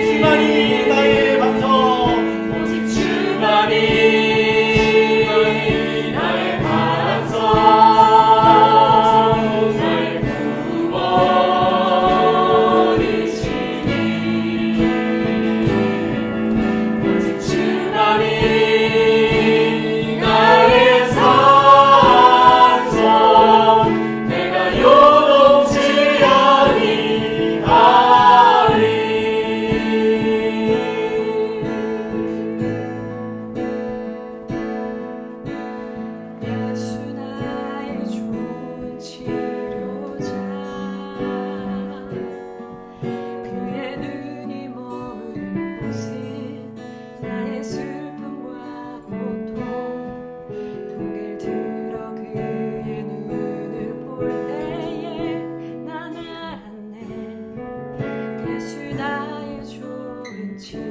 주만이 나의 반석. 오직 주만이 나의 반석, 나의 구원이시니. 오직 주만이 나의 산성, 내가 요동치 아니하리. 예수 나의 좋은 치료자, 그의 눈이 머무는 곳은 나의 슬픔과 고통, 독일 들어 그의 눈을 볼 때에 난 알았네. 예수 나의 좋은 치료자.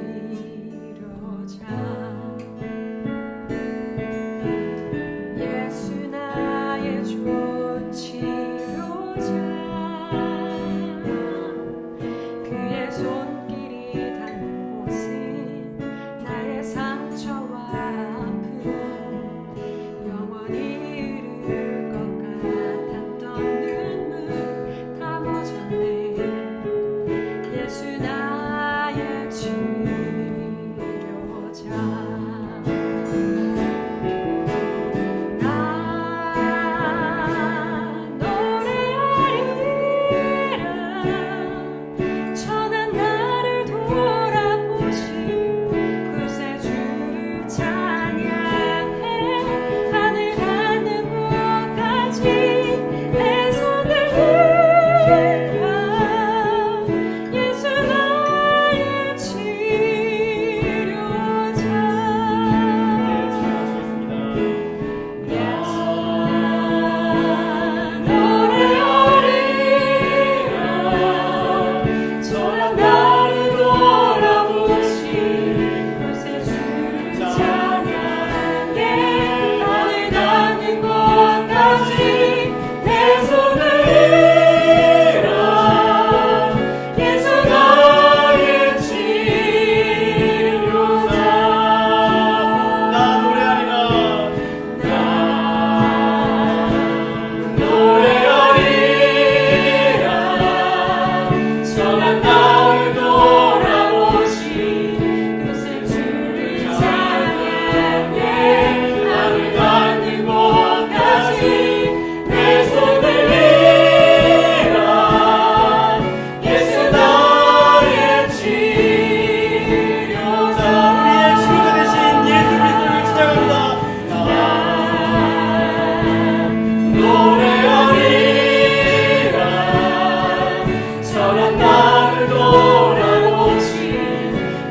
예수 나의 좋은 치료자, 그의 손길이 닿는 곳은 나의 상처와 아픔, 영원히 이룰 것 같았던 눈물 다 멎었네. 예수 나의 치료자. 나 노래하리라. 천한 나를 돌아보신 구세주를 찬양해. 하늘 닿는 곳까지 내 손을 들어. 예수 나의 치료자. 노래하리라. 저런 나를 돌아보신 구세주를 찬양해. 하늘 닿는 곳까지 내 손을 들어. 예수 나의 치료자. 나 노래하리라. 노래하리라. 천한 나를 돌아보신 구세주를 찬양해. 하늘 닿는 곳까지 내 손을 들어. 예수 나의 치료자. 우리의 치료자 되신 예수 그리스도를 찬양합니다. 노래하리라. 천한 나를 돌아보신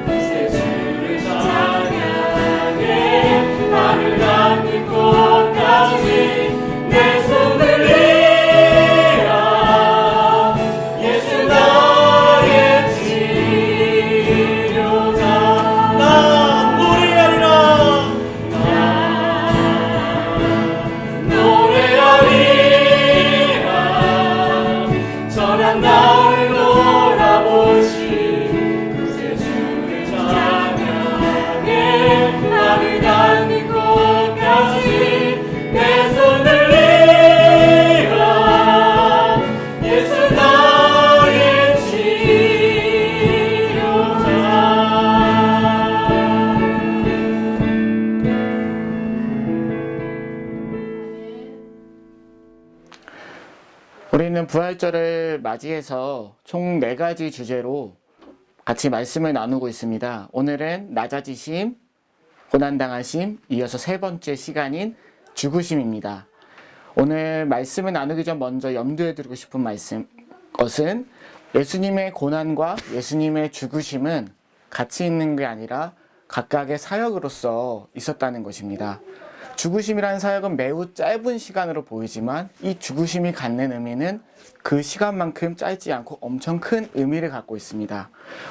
구세주를 찬양해. 나를 닿는 곳까지 내 손을 들어. 예수 나의 치료자. 나 노래하리라. 노래하리라. 전한 나를 돌아보신 구세주를 찬양해. 나를 닿는 곳까지 내 손을 들어. 예수 나의 치료자. 우리는 부활절을 맞이해서 총 4가지 주제로 같이 말씀을 나누고 있습니다. 오늘은 낮아지심, 고난당하심, 이어서 3번째 시간인 죽으심입니다. 오늘 말씀을 나누기 전 먼저 염두에 두고 싶은 것은 예수님의 고난과 예수님의 죽으심은 같이 있는 게 아니라 각각의 사역으로서 있었다는 것입니다. 죽으심이라는 사역은 매우 짧은 시간으로 보이지만 이 죽으심이 갖는 의미는 그 시간만큼 짧지 않고 엄청 큰 의미를 갖고 있습니다.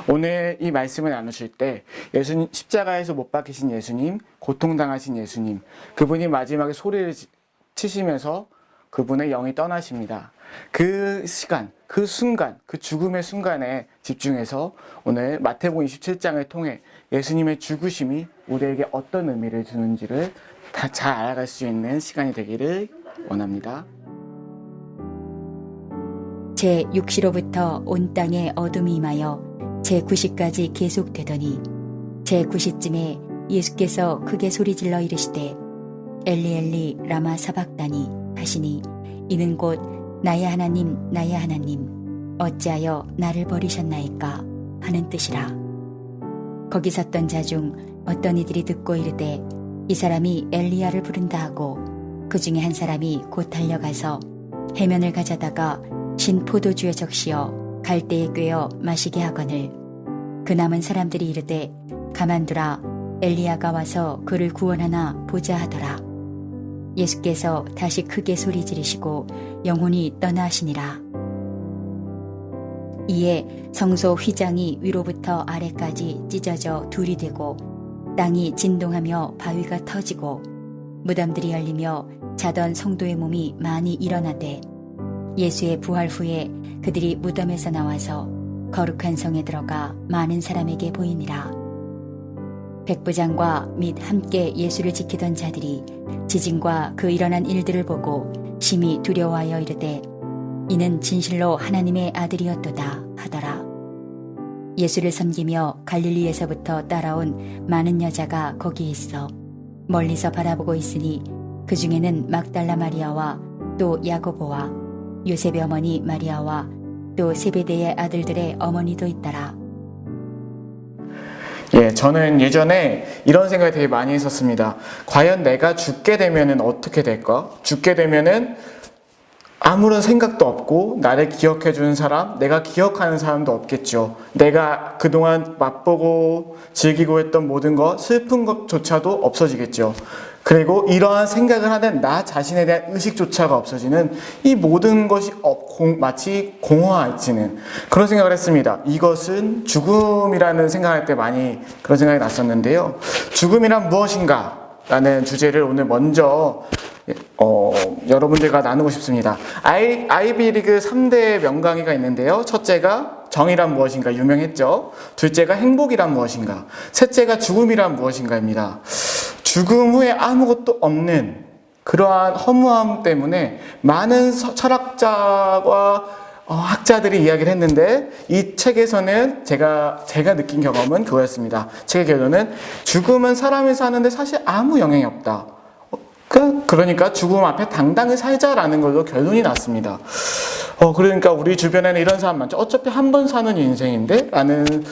오늘 이 말씀을 나누실 때 예수님, 십자가에서 못 박히신 예수님, 고통당하신 예수님, 그분이 마지막에 소리를 치시면서 그분의 영이 떠나십니다. 그 시간, 그 순간, 그 죽음의 순간에 집중해서 오늘 마태복음 27장을 통해 예수님의 죽으심이 우리에게 어떤 의미를 주는지를 다 잘 알아갈 수 있는 시간이 되기를 원합니다. 제6시로부터 온 땅에 어둠이 임하여 제9시까지 계속되더니 제9시쯤에 예수께서 크게 소리질러 이르시되 엘리 엘리 라마 사박다니 하시니 이는 곧 나의 하나님 나의 하나님 어찌하여 나를 버리셨나이까 하는 뜻이라. 거기 섰던 자 중 어떤 이들이 듣고 이르되 이 사람이 엘리야를 부른다 하고 그 중에 한 사람이 곧 달려가서 해면을 가져다가 신 포도주에 적시어 갈대에 꿰어 마시게 하거늘 그 남은 사람들이 이르되 가만두라 엘리야가 와서 그를 구원하나 보자 하더라. 예수께서 다시 크게 소리 지르시고 영혼이 떠나시니라. 이에 성소 휘장이 위로부터 아래까지 찢어져 둘이 되고 땅이 진동하며 바위가 터지고 무덤들이 열리며 자던 성도의 몸이 많이 일어나되 예수의 부활 후에 그들이 무덤에서 나와서 거룩한 성에 들어가 많은 사람에게 보이니라. 백부장과 및 함께 예수를 지키던 자들이 지진과 그 일어난 일들을 보고 심히 두려워하여 이르되 이는 진실로 하나님의 아들이었도다 하더라. 예수를 섬기며 갈릴리에서부터 따라온 많은 여자가 거기에 있어 멀리서 바라보고 있으니 그 중에는 막달라 마리아와 또 야고보와 요셉의 어머니 마리아와 또 세베대의 아들들의 어머니도 있더라. 저는 예전에 이런 생각을 되게 많이 했었습니다. 과연 내가 죽게 되면은 어떻게 될까? 죽게 되면은 아무런 생각도 없고 나를 기억해 주는 사람, 내가 기억하는 사람도 없겠죠. 내가 그동안 맛보고 즐기고 했던 모든 것, 슬픈 것조차도 없어지겠죠. 그리고 이러한 생각을 하는 나 자신에 대한 의식조차가 없어지는 이 모든 것이 마치 공허해지는 그런 생각을 했습니다. 이것은 죽음이라는 생각할 때 많이 그런 생각이 났었는데요. 죽음이란 무엇인가? 라는 주제를 오늘 먼저 여러분들과 나누고 싶습니다. 아이비리그 3대 명강의가 있는데요. 첫째가 정의란 무엇인가 유명했죠. 둘째가 행복이란 무엇인가. 셋째가 죽음이란 무엇인가입니다. 죽음 후에 아무것도 없는 그러한 허무함 때문에 많은 철학자와 학자들이 이야기를 했는데 이 책에서는 제가 느낀 경험은 그거였습니다. 책의 결론은 죽음은 사람이 사는데 사실 아무 영향이 없다. 그러니까 죽음 앞에 당당히 살자라는 걸로 결론이 났습니다. 그러니까 우리 주변에는 이런 사람 많죠. 어차피 한 번 사는 인생인데? 라는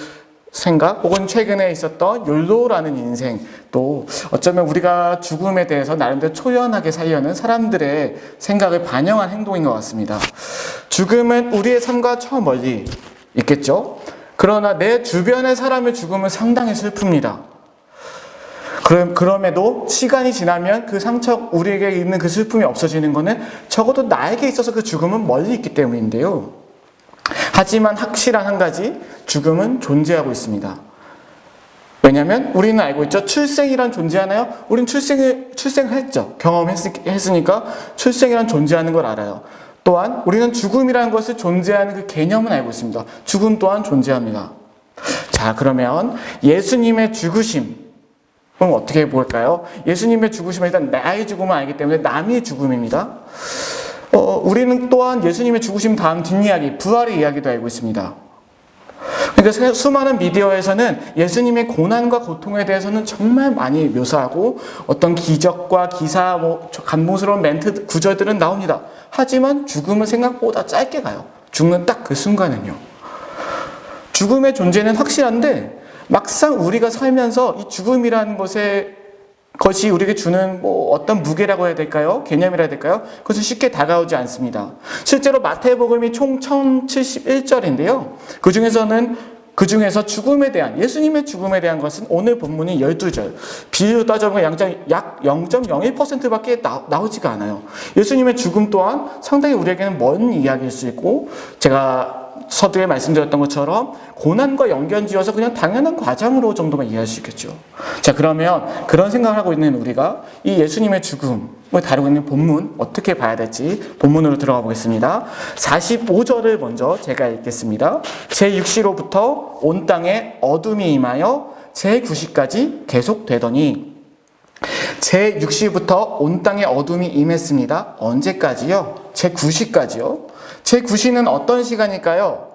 생각, 혹은 최근에 있었던 욜로라는 인생, 또 어쩌면 우리가 죽음에 대해서 나름대로 초연하게 살려는 사람들의 생각을 반영한 행동인 것 같습니다. 죽음은 우리의 삶과 저 멀리 있겠죠? 그러나 내 주변의 사람의 죽음은 상당히 슬픕니다. 그럼에도 시간이 지나면 그 상처, 우리에게 있는 그 슬픔이 없어지는 것은 적어도 나에게 있어서 그 죽음은 멀리 있기 때문인데요. 하지만 확실한 한 가지, 죽음은 존재하고 있습니다. 왜냐하면 우리는 알고 있죠. 출생이란 존재하나요? 우린 출생을 했죠. 경험했으니까 출생이란 존재하는 걸 알아요. 또한 우리는 죽음이라는 것을 존재하는 그 개념은 알고 있습니다. 죽음 또한 존재합니다. 자, 그러면 예수님의 죽으심, 그럼 어떻게 볼까요? 예수님의 죽으심은 일단 나의 죽음을 알기 때문에 남의 죽음입니다. 우리는 또한 예수님의 죽으심 다음 뒷이야기, 부활의 이야기도 알고 있습니다. 그러니까 수많은 미디어에서는 예수님의 고난과 고통에 대해서는 정말 많이 묘사하고 어떤 기적과 기사, 감동스러운 멘트, 구절들은 나옵니다. 하지만 죽음은 생각보다 짧게 가요. 죽는 딱 그 순간은요. 죽음의 존재는 확실한데 막상 우리가 살면서 이 죽음이라는 것이 우리에게 주는 어떤 무게라고 해야 될까요? 개념이라 해야 될까요? 그것은 쉽게 다가오지 않습니다. 실제로 마태복음이 총 1071절인데요. 그 중에서 죽음에 대한, 예수님의 죽음에 대한 것은 오늘 본문이 12절. 비율로 따져보면 약 0.01%밖에 나오지가 않아요. 예수님의 죽음 또한 상당히 우리에게는 먼 이야기일 수 있고, 제가 서두에 말씀드렸던 것처럼 고난과 연결지어서 그냥 당연한 과정으로 정도만 이해할 수 있겠죠. 자, 그러면 그런 생각을 하고 있는 우리가 이 예수님의 죽음을 다루고 있는 본문 어떻게 봐야 될지 본문으로 들어가 보겠습니다. 45절을 먼저 제가 읽겠습니다. 제6시로부터 온 땅에 어둠이 임하여 제9시까지 계속되더니 제6시부터 온 땅에 어둠이 임했습니다. 언제까지요? 제9시까지요. 제9시는 어떤 시간일까요?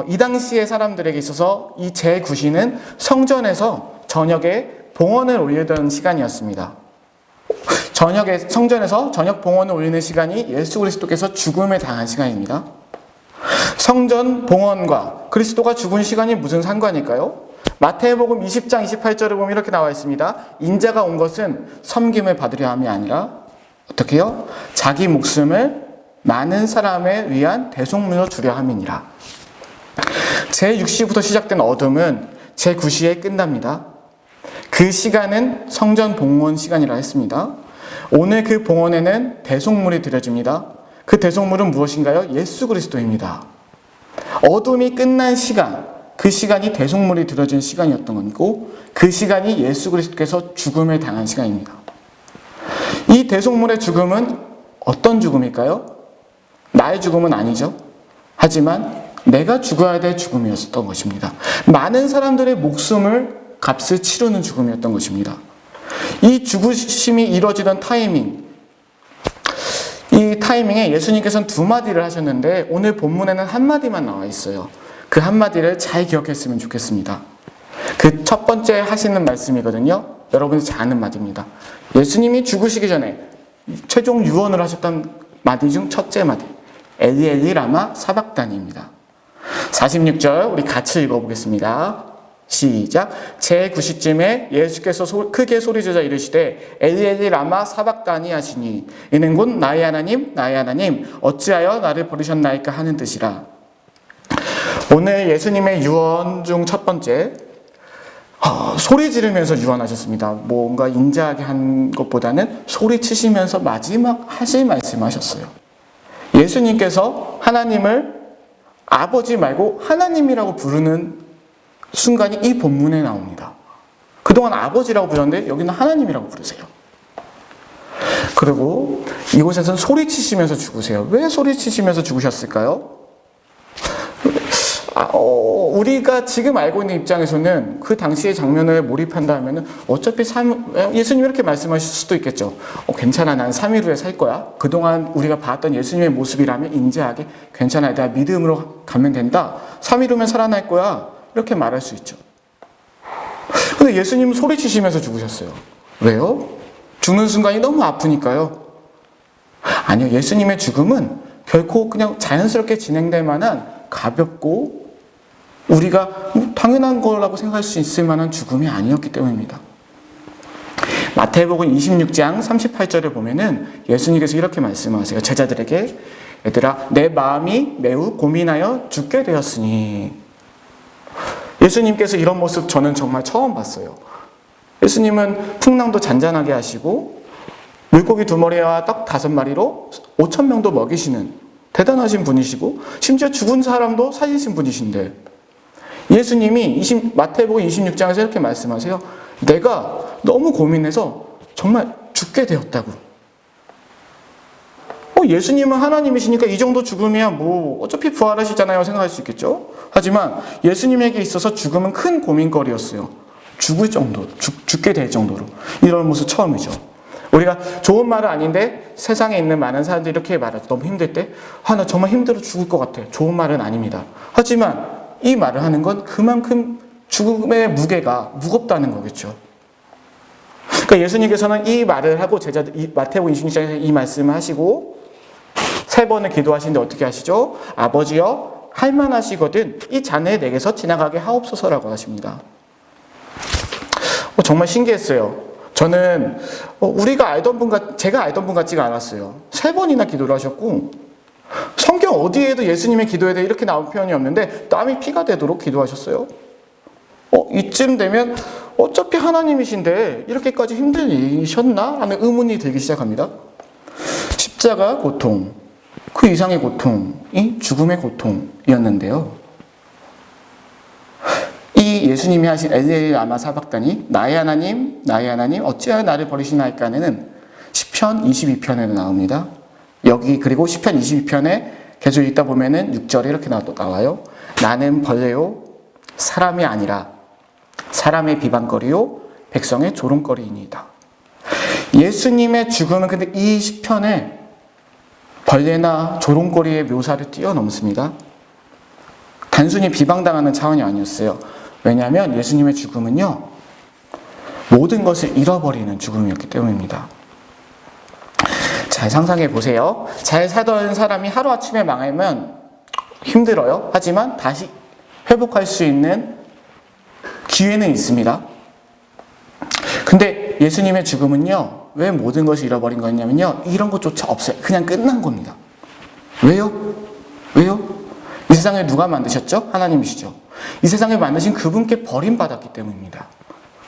이 당시의 사람들에게 있어서 이 제9시는 성전에서 저녁에 봉헌을 올리던 시간이었습니다. 저녁에 성전에서 저녁 봉헌을 올리는 시간이 예수 그리스도께서 죽음에 당한 시간입니다. 성전 봉헌과 그리스도가 죽은 시간이 무슨 상관일까요? 마태복음 20장 28절을 보면 이렇게 나와 있습니다. 인자가 온 것은 섬김을 받으려 함이 아니라 어떻게요? 자기 목숨을 많은 사람을 위한 대속물로 주려 함이니라. 제6시부터 시작된 어둠은 제9시에 끝납니다. 그 시간은 성전 봉헌 시간이라 했습니다. 오늘 그 봉헌에는 대속물이 드려집니다. 그 대속물은 무엇인가요? 예수 그리스도입니다. 어둠이 끝난 시간, 그 시간이 대속물이 드려진 시간이었던 것이고 그 시간이 예수 그리스도께서 죽음을 당한 시간입니다. 이 대속물의 죽음은 어떤 죽음일까요? 나의 죽음은 아니죠. 하지만 내가 죽어야 될 죽음이었던 것입니다. 많은 사람들의 목숨을 값을 치르는 죽음이었던 것입니다. 이 죽으심이 이루어지던 타이밍, 이 타이밍에 예수님께서는 두 마디를 하셨는데 오늘 본문에는 한 마디만 나와 있어요. 그 한마디를 잘 기억했으면 좋겠습니다. 그 첫 번째 하시는 말씀이거든요. 여러분이 잘 아는 말입니다. 예수님이 죽으시기 전에 최종 유언을 하셨던 마디 중 첫째 마디. 엘리 엘리 라마 사박다니입니다. 46절 우리 같이 읽어보겠습니다. 시작. 제9시쯤에 예수께서 크게 소리지르자 이르시되 엘리 엘리 라마 사박다니 하시니 이는 곧 나의 하나님 나의 하나님 어찌하여 나를 버리셨나이까 하는 뜻이라. 오늘 예수님의 유언 중 첫 번째, 소리 지르면서 유언하셨습니다. 뭔가 인자하게 한 것보다는 소리 치시면서 마지막 하실 말씀하셨어요. 예수님께서 하나님을 아버지 말고 하나님이라고 부르는 순간이 이 본문에 나옵니다. 그동안 아버지라고 부르는데 여기는 하나님이라고 부르세요. 그리고 이곳에서는 소리 치시면서 죽으세요. 왜 소리 치시면서 죽으셨을까요? 우리가 지금 알고 있는 입장에서는 그 당시의 장면을 몰입한다 하면 어차피 예수님이 이렇게 말씀하실 수도 있겠죠. 괜찮아, 난 3일 후에 살 거야. 그동안 우리가 봤던 예수님의 모습이라면 인자하게 괜찮아, 내가 믿음으로 가면 된다. 3일 후면 살아날 거야. 이렇게 말할 수 있죠. 근데 예수님은 소리치시면서 죽으셨어요. 왜요? 죽는 순간이 너무 아프니까요. 아니요, 예수님의 죽음은 결코 그냥 자연스럽게 진행될 만한 가볍고 우리가 당연한 거라고 생각할 수 있을 만한 죽음이 아니었기 때문입니다. 마태복음 26장 38절에 보면은 예수님께서 이렇게 말씀하세요. 제자들에게 얘들아 내 마음이 매우 고민하여 죽게 되었으니. 예수님께서 이런 모습 저는 정말 처음 봤어요. 예수님은 풍랑도 잔잔하게 하시고 물고기 2마리와 떡 5마리로 5,000명도 먹이시는 대단하신 분이시고 심지어 죽은 사람도 살리신 분이신데 예수님이 마태복음 26장에서 이렇게 말씀하세요. 내가 너무 고민해서 정말 죽게 되었다고. 예수님은 하나님이시니까 이 정도 죽음이야 뭐 어차피 부활하시잖아요 생각할 수 있겠죠. 하지만 예수님에게 있어서 죽음은 큰 고민거리였어요. 죽을 정도, 죽게 될 정도로. 이런 모습 처음이죠. 우리가 좋은 말은 아닌데 세상에 있는 많은 사람들이 이렇게 말하죠. 너무 힘들 때 나 정말 힘들어 죽을 것 같아. 좋은 말은 아닙니다. 하지만 이 말을 하는 건 그만큼 죽음의 무게가 무겁다는 거겠죠. 그러니까 예수님께서는 이 말을 하고 제자들 마태복음 26장에서 이 말씀을 하시고 3번을 기도하시는데 어떻게 하시죠? 아버지여 할만하시거든 이 잔을 내게서 지나가게 하옵소서라고 하십니다. 정말 신기했어요. 저는 제가 알던 분 같지가 않았어요. 3번이나 기도를 하셨고 성경 어디에도 예수님의 기도에 대해 이렇게 나온 표현이 없는데 땀이 피가 되도록 기도하셨어요. 이쯤 되면 어차피 하나님이신데 이렇게까지 힘들리셨나? 하는 의문이 들기 시작합니다. 십자가 고통. 그 이상의 고통이 죽음의 고통이었는데요. 이 예수님이 하신 엘리 라마 사박단이 나의 하나님 어찌하여 나를 버리시나이까는 시편 22편에 나옵니다. 여기 그리고 시편 22편에 계속 읽다 보면은 6절에 이렇게 나와요. 나는 벌레요 사람이 아니라 사람의 비방거리요 백성의 조롱거리이니이다. 예수님의 죽음은 근데 이 시편에 벌레나 조롱거리의 묘사를 뛰어넘습니다. 단순히 비방당하는 차원이 아니었어요. 왜냐하면 예수님의 죽음은요, 모든 것을 잃어버리는 죽음이었기 때문입니다. 잘 상상해 보세요. 잘 살던 사람이 하루아침에 망하면 힘들어요. 하지만 다시 회복할 수 있는 기회는 있습니다. 근데 예수님의 죽음은요, 왜 모든 것을 잃어버린 거냐면요, 이런 것조차 없어요. 그냥 끝난 겁니다. 왜요? 이 세상을 누가 만드셨죠? 하나님이시죠. 이 세상을 만드신 그분께 버림받았기 때문입니다.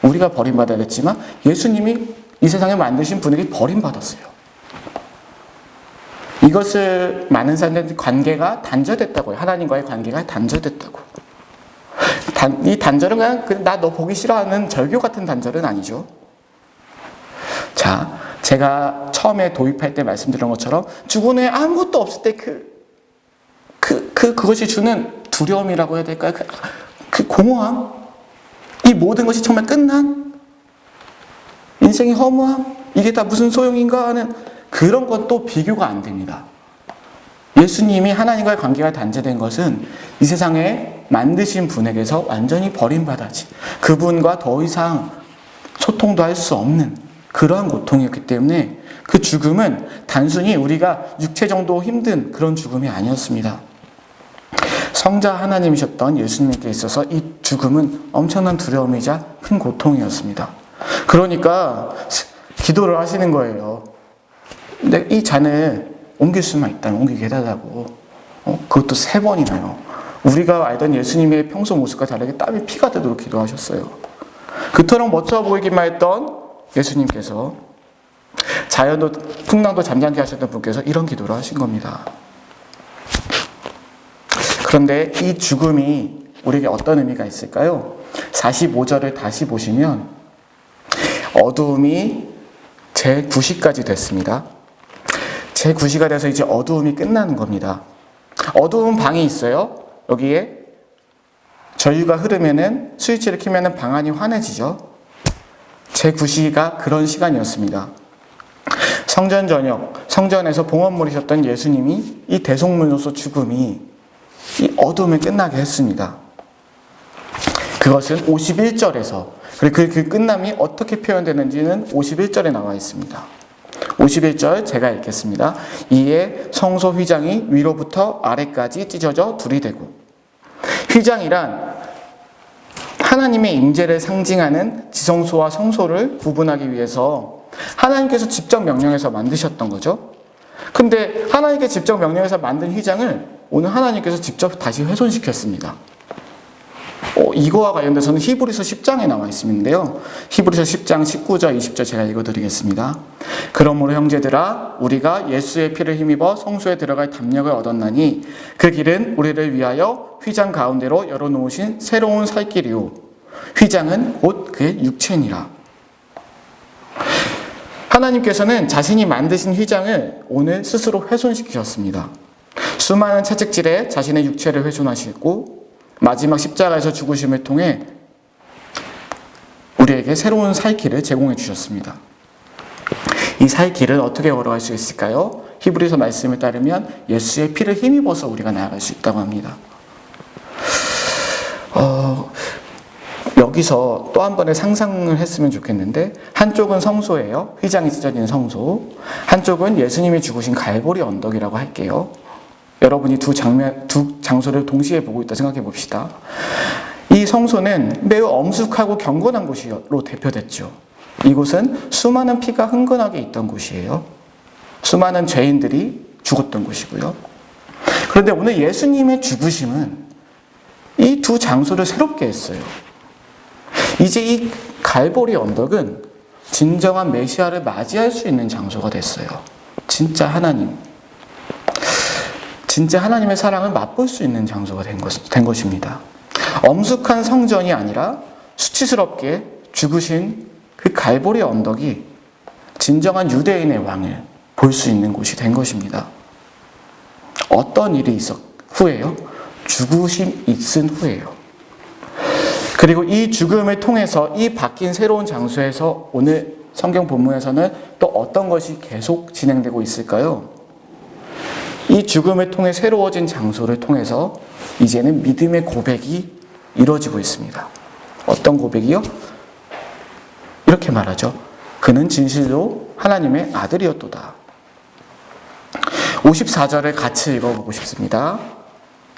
우리가 버림받아야 됐지만 예수님이 이 세상을 만드신 분에게 버림받았어요. 이것을 많은 사람들의 관계가 단절됐다고요. 하나님과의 관계가 단절됐다고. 이 단절은 그냥 나 너 보기 싫어하는 절교 같은 단절은 아니죠. 자, 제가 처음에 도입할 때 말씀드린 것처럼 죽은 후에 아무것도 없을 때 그것이 주는 두려움이라고 해야 될까요? 그 공허함? 이 모든 것이 정말 끝난? 인생의 허무함? 이게 다 무슨 소용인가 하는 그런 것도 비교가 안 됩니다. 예수님이 하나님과의 관계가 단절된 것은 이 세상에 만드신 분에게서 완전히 버림받았지. 그분과 더 이상 소통도 할 수 없는 그러한 고통이었기 때문에 그 죽음은 단순히 우리가 육체 정도 힘든 그런 죽음이 아니었습니다. 성자 하나님이셨던 예수님께 있어서 이 죽음은 엄청난 두려움이자 큰 고통이었습니다. 그러니까 기도를 하시는 거예요. 근데 이 잔을 옮길 수만 있다면 옮기게 해달라고. 그것도 3번이나요. 우리가 알던 예수님의 평소 모습과 다르게 땀이 피가 되도록 기도하셨어요. 그토록 멋져 보이기만 했던 예수님께서 자연도 풍랑도 잠잠케 하셨던 분께서 이런 기도를 하신 겁니다. 그런데 이 죽음이 우리에게 어떤 의미가 있을까요? 45절을 다시 보시면 어두움이 제9시까지 됐습니다. 제9시가 돼서 이제 어두움이 끝나는 겁니다. 어두운 방이 있어요. 여기에 전류가 흐르면은 스위치를 켜면은 방 안이 환해지죠. 제9시가 그런 시간이었습니다. 성전 저녁, 성전에서 봉헌물이셨던 예수님이 이 대속물로서 죽음이 이 어둠을 끝나게 했습니다. 그것은 51절에서 그리고 그 끝남이 어떻게 표현되는지는 51절에 나와 있습니다. 51절 제가 읽겠습니다. 이에 성소 휘장이 위로부터 아래까지 찢어져 둘이 되고, 휘장이란 하나님의 임재를 상징하는 지성소와 성소를 구분하기 위해서 하나님께서 직접 명령해서 만드셨던 거죠. 근데 하나님께 직접 명령해서 만든 휘장을 오늘 하나님께서 직접 다시 훼손시켰습니다. 이거와 관련돼서는 히브리서 10장에 나와 있는데요. 히브리서 10장 19절 20절 제가 읽어드리겠습니다. 그러므로 형제들아 우리가 예수의 피를 힘입어 성소에 들어갈 담력을 얻었나니 그 길은 우리를 위하여 휘장 가운데로 열어놓으신 새로운 살 길이요 휘장은 곧 그의 육체니라. 하나님께서는 자신이 만드신 휘장을 오늘 스스로 훼손시키셨습니다. 수많은 채찍질에 자신의 육체를 훼손하시고 마지막 십자가에서 죽으심을 통해 우리에게 새로운 살 길을 제공해 주셨습니다. 이 살 길을 어떻게 걸어갈 수 있을까요? 히브리서 말씀에 따르면 예수의 피를 힘입어서 우리가 나아갈 수 있다고 합니다. 여기서 또 한 번의 상상을 했으면 좋겠는데, 한쪽은 성소예요. 휘장이 찢어진 성소. 한쪽은 예수님이 죽으신 갈보리 언덕이라고 할게요. 여러분이 두 장소를 동시에 보고 있다 생각해 봅시다. 이 성소는 매우 엄숙하고 경건한 곳으로 대표됐죠. 이곳은 수많은 피가 흥건하게 있던 곳이에요. 수많은 죄인들이 죽었던 곳이고요. 그런데 오늘 예수님의 죽으심은 이 두 장소를 새롭게 했어요. 이제 이 갈보리 언덕은 진정한 메시아를 맞이할 수 있는 장소가 됐어요. 진짜 하나님. 진짜 하나님의 사랑을 맛볼 수 있는 장소가 된 것입니다. 엄숙한 성전이 아니라 수치스럽게 죽으신 그 갈보리 언덕이 진정한 유대인의 왕을 볼 수 있는 곳이 된 것입니다. 어떤 일이 있었 후에요? 죽으심 있은 후에요. 그리고 이 죽음을 통해서 이 바뀐 새로운 장소에서 오늘 성경 본문에서는 또 어떤 것이 계속 진행되고 있을까요? 이 죽음을 통해 새로워진 장소를 통해서 이제는 믿음의 고백이 이루어지고 있습니다. 어떤 고백이요? 이렇게 말하죠. 그는 진실로 하나님의 아들이었도다. 54절을 같이 읽어보고 싶습니다.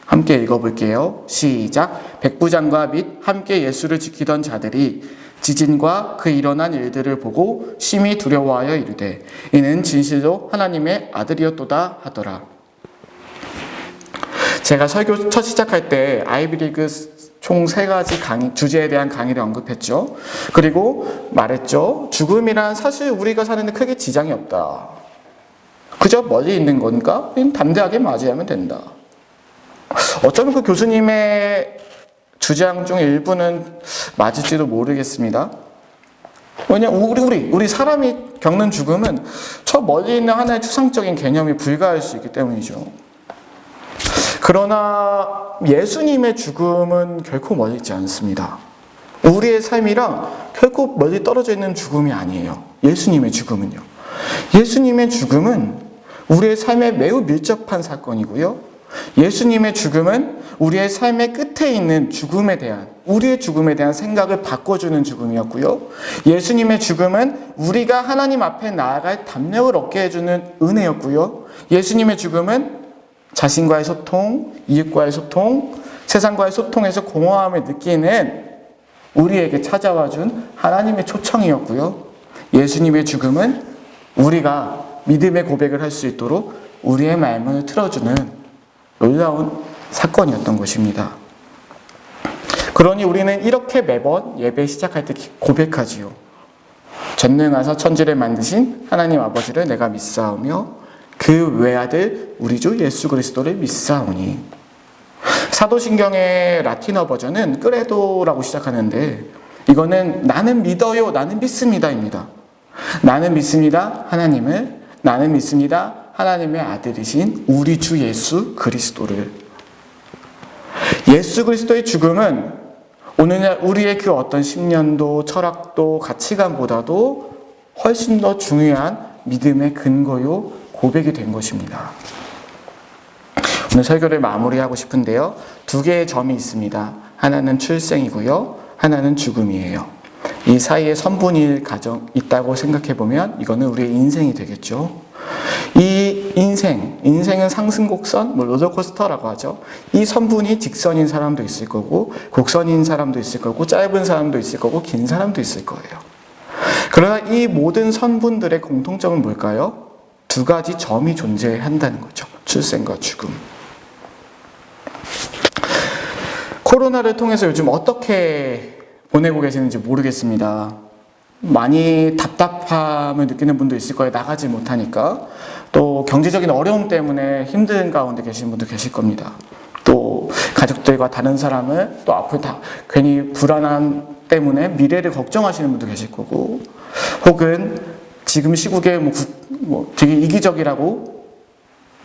함께 읽어볼게요. 시작. 백부장과 및 함께 예수를 지키던 자들이 지진과 그 일어난 일들을 보고 심히 두려워하여 이르되 이는 진실로 하나님의 아들이었도다 하더라. 제가 설교 첫 시작할 때 아이비리그 총 3가지 주제에 대한 강의를 언급했죠. 그리고 말했죠. 죽음이란 사실 우리가 사는데 크게 지장이 없다. 그저 멀리 있는 거니까 담대하게 맞이하면 된다. 어쩌면 그 교수님의 주장 중 일부는 맞을지도 모르겠습니다. 왜냐면 우리 사람이 겪는 죽음은 저 멀리 있는 하나의 추상적인 개념이 불과할 수 있기 때문이죠. 그러나 예수님의 죽음은 결코 멀리 있지 않습니다. 우리의 삶이랑 결코 멀리 떨어져 있는 죽음이 아니에요. 예수님의 죽음은요. 예수님의 죽음은 우리의 삶에 매우 밀접한 사건이고요. 예수님의 죽음은 우리의 삶의 끝에 있는 우리의 죽음에 대한 생각을 바꿔주는 죽음이었고요. 예수님의 죽음은 우리가 하나님 앞에 나아갈 담력을 얻게 해주는 은혜였고요. 예수님의 죽음은 자신과의 소통, 이웃과의 소통, 세상과의 소통에서 공허함을 느끼는 우리에게 찾아와준 하나님의 초청이었고요. 예수님의 죽음은 우리가 믿음의 고백을 할 수 있도록 우리의 말문을 틀어주는 놀라운 사건이었던 것입니다. 그러니 우리는 이렇게 매번 예배 시작할 때 고백하지요. 전능하사 천지를 만드신 하나님 아버지를 내가 믿사오며 그 외아들 우리 주 예수 그리스도를 믿사오니. 사도신경의 라틴어 버전은 끄레도라고 시작하는데 이거는 나는 믿어요, 나는 믿습니다입니다. 나는 믿습니다 하나님을, 나는 믿습니다 하나님의 아들이신 우리 주 예수 그리스도를. 예수 그리스도의 죽음은 오늘날 우리의 그 어떤 신념도 철학도 가치관보다도 훨씬 더 중요한 믿음의 근거요 고백이 된 것입니다. 오늘 설교를 마무리하고 싶은데요. 2개의 점이 있습니다. 하나는 출생이고요. 하나는 죽음이에요. 이 사이에 선분일 가정 있다고 생각해보면 이거는 우리의 인생이 되겠죠. 이 인생은 상승곡선, 롤러코스터라고 하죠. 이 선분이 직선인 사람도 있을 거고 곡선인 사람도 있을 거고 짧은 사람도 있을 거고 긴 사람도 있을 거예요. 그러나 이 모든 선분들의 공통점은 뭘까요? 2가지 점이 존재한다는 거죠. 출생과 죽음. 코로나를 통해서 요즘 어떻게 보내고 계시는지 모르겠습니다. 많이 답답함을 느끼는 분도 있을 거예요. 나가지 못하니까. 또 경제적인 어려움 때문에 힘든 가운데 계신 분도 계실 겁니다. 또 가족들과 다른 사람을 또 앞으로 괜히 불안함 때문에 미래를 걱정하시는 분도 계실 거고, 혹은 지금 시국에 되게 이기적이라고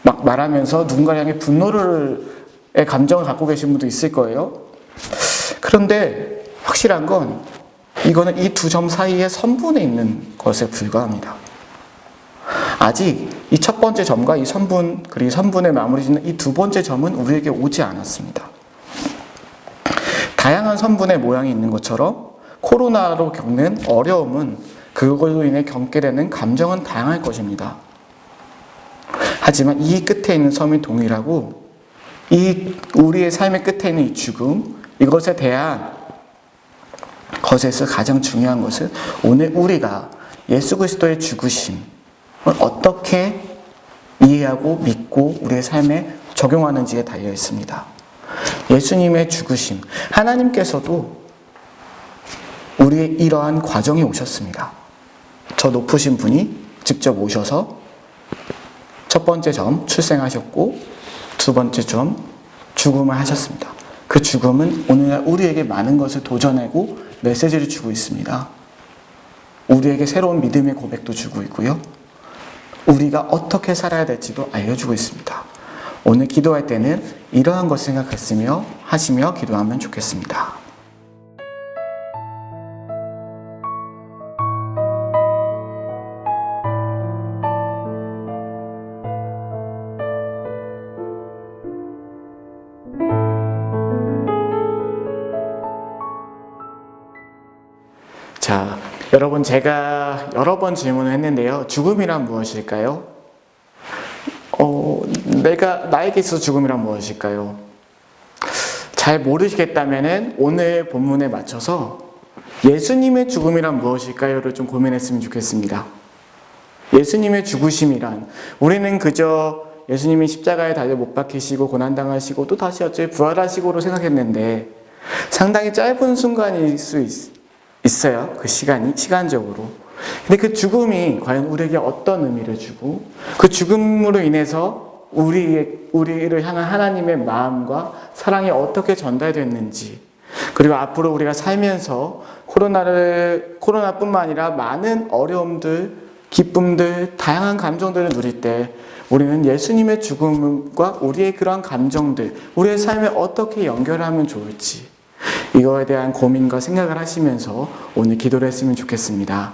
막 말하면서 누군가를 향해 분노의 감정을 갖고 계신 분도 있을 거예요. 그런데 확실한 건 이거는 이 2점 사이에 선분에 있는 것에 불과합니다. 아직 이 첫 번째 점과 이 선분, 그리고 선분의 마무리 짓는 이 2번째 점은 우리에게 오지 않았습니다. 다양한 선분의 모양이 있는 것처럼 코로나로 겪는 어려움은 그걸로 인해 겪게 되는 감정은 다양할 것입니다. 하지만 이 끝에 있는 섬이 동일하고 이 우리의 삶의 끝에 있는 이 죽음, 이것에 대한 것에서 가장 중요한 것은 오늘 우리가 예수 그리스도의 죽으심을 어떻게 이해하고 믿고 우리의 삶에 적용하는지에 달려 있습니다. 예수님의 죽으심, 하나님께서도 우리의 이러한 과정에 오셨습니다. 저 높으신 분이 직접 오셔서 첫 번째 점 출생하셨고, 두 번째 점, 죽음을 하셨습니다. 그 죽음은 오늘날 우리에게 많은 것을 도전하고 메시지를 주고 있습니다. 우리에게 새로운 믿음의 고백도 주고 있고요. 우리가 어떻게 살아야 될지도 알려주고 있습니다. 오늘 기도할 때는 이러한 것을 생각하시며 기도하면 좋겠습니다. 자, 여러분, 제가 여러 번 질문을 했는데요. 죽음이란 무엇일까요? 나에게 있어서 죽음이란 무엇일까요? 잘 모르시겠다면 오늘 본문에 맞춰서 예수님의 죽음이란 무엇일까요를 좀 고민했으면 좋겠습니다. 예수님의 죽으심이란, 우리는 그저 예수님이 십자가에 달려 못 박히시고 고난당하시고 또 다시 어째 부활하시고로 생각했는데 상당히 짧은 순간일 수 있어요. 그 시간적으로. 근데 그 죽음이 과연 우리에게 어떤 의미를 주고, 그 죽음으로 인해서 우리를 향한 하나님의 마음과 사랑이 어떻게 전달됐는지, 그리고 앞으로 우리가 살면서 코로나뿐만 아니라 많은 어려움들, 기쁨들, 다양한 감정들을 누릴 때 우리는 예수님의 죽음과 우리의 그러한 감정들, 우리의 삶에 어떻게 연결하면 좋을지, 이거에 대한 고민과 생각을 하시면서 오늘 기도를 했으면 좋겠습니다.